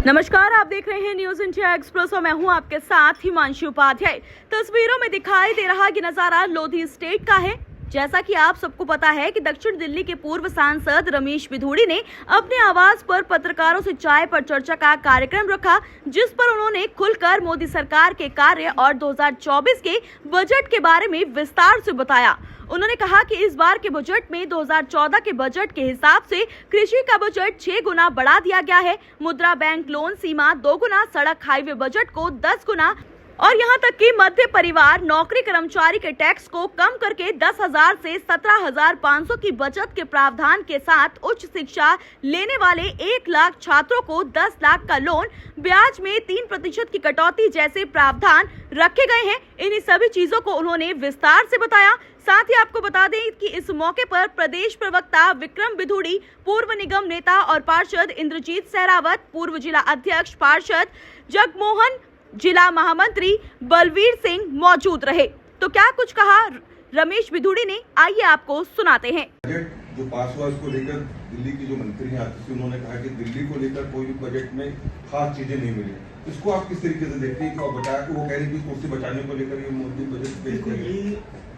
नमस्कार, आप देख रहे हैं न्यूज इंडिया एक्सप्रेस और मैं हूं आपके साथ हिमांशु उपाध्याय। तस्वीरों में दिखाई दे रहा ये नजारा लोधी स्टेट का है। जैसा कि आप सबको पता है कि दक्षिण दिल्ली के पूर्व सांसद रमेश बिधूड़ी ने अपने आवास पर पत्रकारों से चाय पर चर्चा का कार्यक्रम रखा, जिस पर उन्होंने खुलकर मोदी सरकार के कार्य और 2024 के बजट के बारे में विस्तार से बताया। उन्होंने कहा कि इस बार के बजट में 2014 के बजट के हिसाब से कृषि का बजट 6 गुना बढ़ा दिया गया है। मुद्रा बैंक लोन सीमा 2 गुना, सड़क हाईवे बजट को 10 गुना और यहाँ तक कि मध्य परिवार नौकरी कर्मचारी के टैक्स को कम करके 10,000 से 17,500 की बचत के प्रावधान के साथ उच्च शिक्षा लेने वाले 1 लाख छात्रों को 10 लाख का लोन, ब्याज में 3% की कटौती जैसे प्रावधान रखे गए हैं। इन्हीं सभी चीजों को उन्होंने विस्तार से बताया। साथ ही आपको बता दें कि इस मौके पर प्रदेश प्रवक्ता विक्रम बिधूड़ी, पूर्व निगम नेता और पार्षद इंद्रजीत सहरावत, पूर्व जिला अध्यक्ष पार्षद जगमोहन, जिला महामंत्री बलवीर सिंह मौजूद रहे। तो क्या कुछ कहा रमेश बिधूड़ी ने, आइए आपको सुनाते हैं। बजट जो पास हुआ इसको लेकर दिल्ली की जो मंत्री हैं आतिशी, उन्होंने कहा कि दिल्ली को लेकर कोई भी बजट में खास चीजें नहीं मिली। इसको आप किस तरीके से देखते हैं कि वो बताया कि वो कह रही थी कुर्सी बचाने को लेकर ये मोदी बजट पेश कर रही है।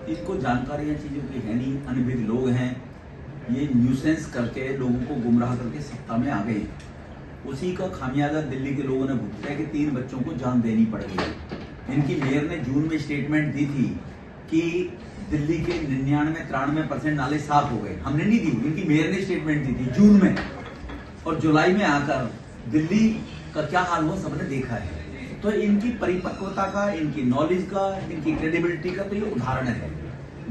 इनको जानकारी इन चीजों की है नहीं, अनभिज्ञ लोग हैं, ये न्यूसेंस करके लोगों को गुमराह करके सत्ता में आ गए। उसी का खामियाजा दिल्ली के लोगों ने भुगता है कि 3 बच्चों को जान देनी पड़ गई। इनकी मेयर ने जून में स्टेटमेंट दी थी कि दिल्ली के 99-93% नाले साफ हो गए। हमने नहीं दी, इनकी मेयर ने स्टेटमेंट दी थी जून में, और जुलाई में आकर दिल्ली का क्या हाल हुआ सबने देखा है। तो इनकी परिपक्वता का, इनकी नॉलेज का, इनकी क्रेडिबिलिटी का तो ये उदाहरण है।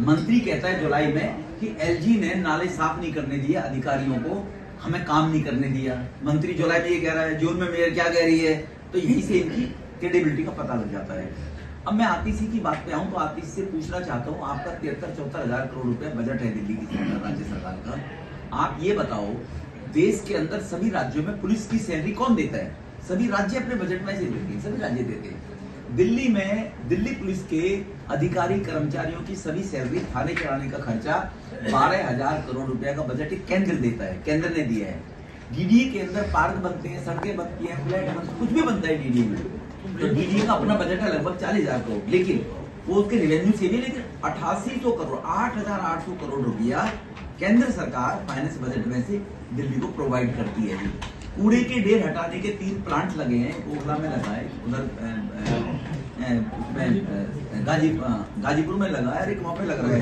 मंत्री कहता है जुलाई में कि एलजी ने नाले साफ नहीं करने दिए अधिकारियों को, हमें काम नहीं करने दिया। मंत्री जुलाई में ये कह रहा है, जून में मेयर क्या कह रही है। तो यहीं से इनकी क्रेडिबिलिटी का पता लग जाता है। अब मैं आतिशी की बात पे आऊं तो आतिशी से पूछना चाहता हूं, आपका 73-74 हजार करोड़ रुपए बजट है दिल्ली की राज्य सरकार का। आप ये बताओ, देश के अंदर सभी राज्यों में पुलिस की सैलरी कौन देता है? सभी राज्य अपने बजट में से देते हैं, सभी राज्य देते हैं। दिल्ली में दिल्ली पुलिस के अधिकारी कर्मचारियों की सभी सैलरी, थाने चलाने का खर्चा 12,000 करोड़ रुपया का बजट केंद्र देता है, केंद्र ने दिया है। डीडीए के अंदर पार्क बनते हैं, सड़कें बनती हैं, फ्लैट बनते हैं, कुछ भी बनता है डीडीए में। तो डीडीए का अपना बजट है लगभग 40,000 करोड़, लेकिन वो उसके रेवेन्यू से भी, लेकिन 8800 करोड़ 8,800 करोड़ रुपया केंद्र सरकार फाइनेंस बजट में से दिल्ली को प्रोवाइड करती है। कूड़े के ढेर हटाने के 3 प्लांट लगे हैं, कोकला में लगा है, उधर गाजीपुर में लगा है, एक वहाँ पे लग रहा है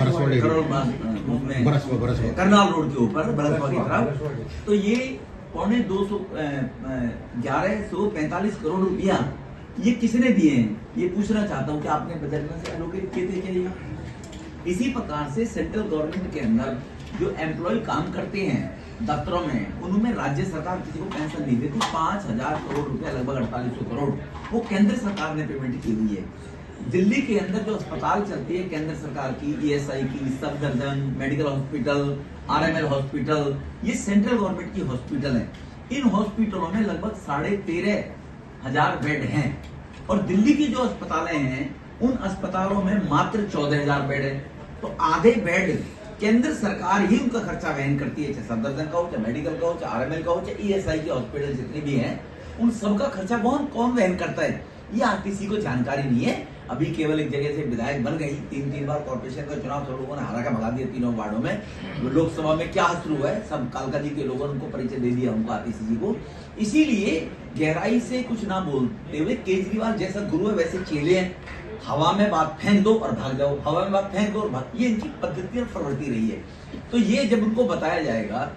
करनाल रोड के ऊपर बरसवा की तरफ। तो ये 1145 करोड़ रुपया ये किसने दिए हैं, ये पूछना चाहता हूँ कि आपने बजट में से एलोकेट किए थे क्या? इसी प्रकार से सेंट्रल गवर्नमेंट के अंदर जो एम्प्लॉय काम करते हैं दफ्तरों में, उनमें राज्य सरकार किसी को पेंशन नहीं देती। 5,000 करोड़ रुपया, लगभग 4800 करोड़ वो केंद्र सरकार ने पेमेंट की हुई है। दिल्ली के अंदर जो अस्पताल चलती है केंद्र सरकार की, ईएसआई की, Safdarjung medical hospital, RML hospital, ये सेंट्रल गवर्नमेंट की हॉस्पिटल है। इन हॉस्पिटलों में लगभग 13,500 बेड हैं, और दिल्ली की जो अस्पतालें हैं उन अस्पतालों में मात्र 14,000 बेड है। तो आधे बेड केंद्र सरकार ही उनका खर्चा वहन करती है, चाहे सफदरजंग का हो, चाहे मेडिकल का हो, चाहे आरएमएल का हो, चाहे ईएसआई के हॉस्पिटल जितने भी हैं, उन सबका खर्चा कौन वहन करता है, ये आरटीसी को जानकारी नहीं है। अभी केवल एक जगह से विधायक बन गई, 3 बार कॉर्पोरेशन का चुनाव सब लोगों ने हरा के भगा दिया, 3 वार्डों में। लोकसभा में क्या शुरू हुआ है, सब कालका जी के लोगों ने उनको परिचय दे दिया, उनको आरटीसी जी को। इसीलिए गहराई से कुछ ना बोलते हुए, केजरीवाल जैसा गुरु है वैसे चेले हैं, हवा में बात फेंक दो और भाग जाओ, हवा में बात फेंक दो और भाग, ये इनकी पद्धति और प्रवृत्ति रही है। तो ये जब उनको बताया जाएगा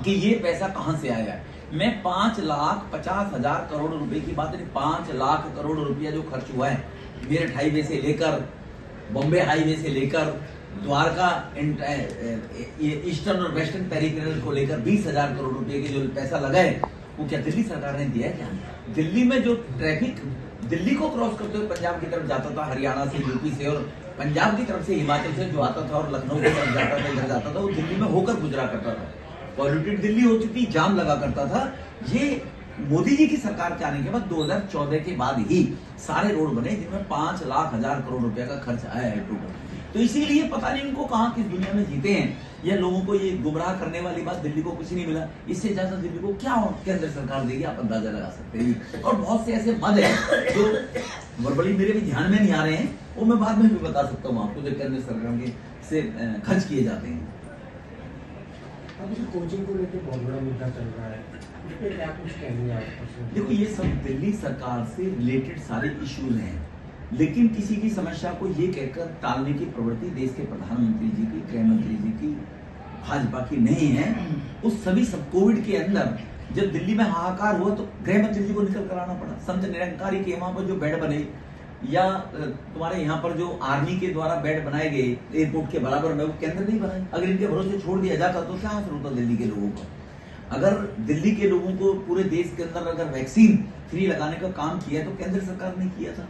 कि ये पैसा कहां से आया, मैं 5,50,000 करोड़ रुपए की बात नहीं, 5 लाख करोड़ रुपया जो खर्च हुआ है मेरठ हाईवे से लेकर, बॉम्बे हाईवे से लेकर, द्वारका ईस्टर्न और वेस्टर्न पेरिफेरल को लेकर 20,000 करोड़ रुपए के जो पैसा लगा है, वो क्या दिल्ली सरकार ने दिया है क्या? दिल्ली में जो ट्रैफिक दिल्ली को क्रॉस करते हुए पंजाब की तरफ जाता था, हरियाणा से, यूपी से, और पंजाब की तरफ से हिमाचल से जो आता था और लखनऊ की तरफ जाता था, इधर जाता था, वो दिल्ली में होकर गुजरा करता था। पॉल्यूटेड दिल्ली हो चुकी, जाम लगा करता था। ये मोदी जी की सरकार के आने के बाद 2014 के बाद ही सारे रोड बने, जिनमें 5 लाख हजार करोड़ रुपया का खर्च आया है टोटल। तो इसीलिए पता नहीं उनको कहाँ किस दुनिया में जीते हैं, या लोगों को ये गुमराह करने वाली बात, दिल्ली को कुछ नहीं मिला, इससे ज्यादा दिल्ली को क्या केंद्र सरकार देगी, आप अंदाजा लगा सकते हैं। और बहुत से ऐसे मद है जो वर्बली मेरे भी ध्यान में नहीं आ रहे हैं, वो मैं बाद में भी बता सकता हूँ आपको, जो केंद्र सरकार के से खर्च किए जाते हैं। अब इस कोचिंग को लेकर बहुत बड़ा मुद्दा चल रहा है, इस पे क्या कुछ कहेंगे आप? देखो, ये सब दिल्ली सरकार से रिलेटेड सारे इश्यूज हैं, लेकिन किसी की समस्या को ये कहकर टालने की प्रवृत्ति देश के प्रधानमंत्री जी की, गृह मंत्री जी की, भाजपा की नहीं है। उस सभी सब कोविड के अंदर जब दिल्ली में हाहाकार हुआ तो गृह मंत्री जी को निकल कर आना पड़ा। संत निरंकारी के वहां पर जो बेड बने, या तुम्हारे यहाँ पर जो आर्मी के द्वारा बेड बनाए गए एयरपोर्ट के बराबर में, वो केंद्र नहीं बनाए। अगर इनके भरोसे छोड़ दिया जाता तो क्या असर होता दिल्ली के लोगों का? अगर दिल्ली के लोगों को पूरे देश के अंदर अगर वैक्सीन फ्री लगाने का काम किया तो केंद्र सरकार ने किया था।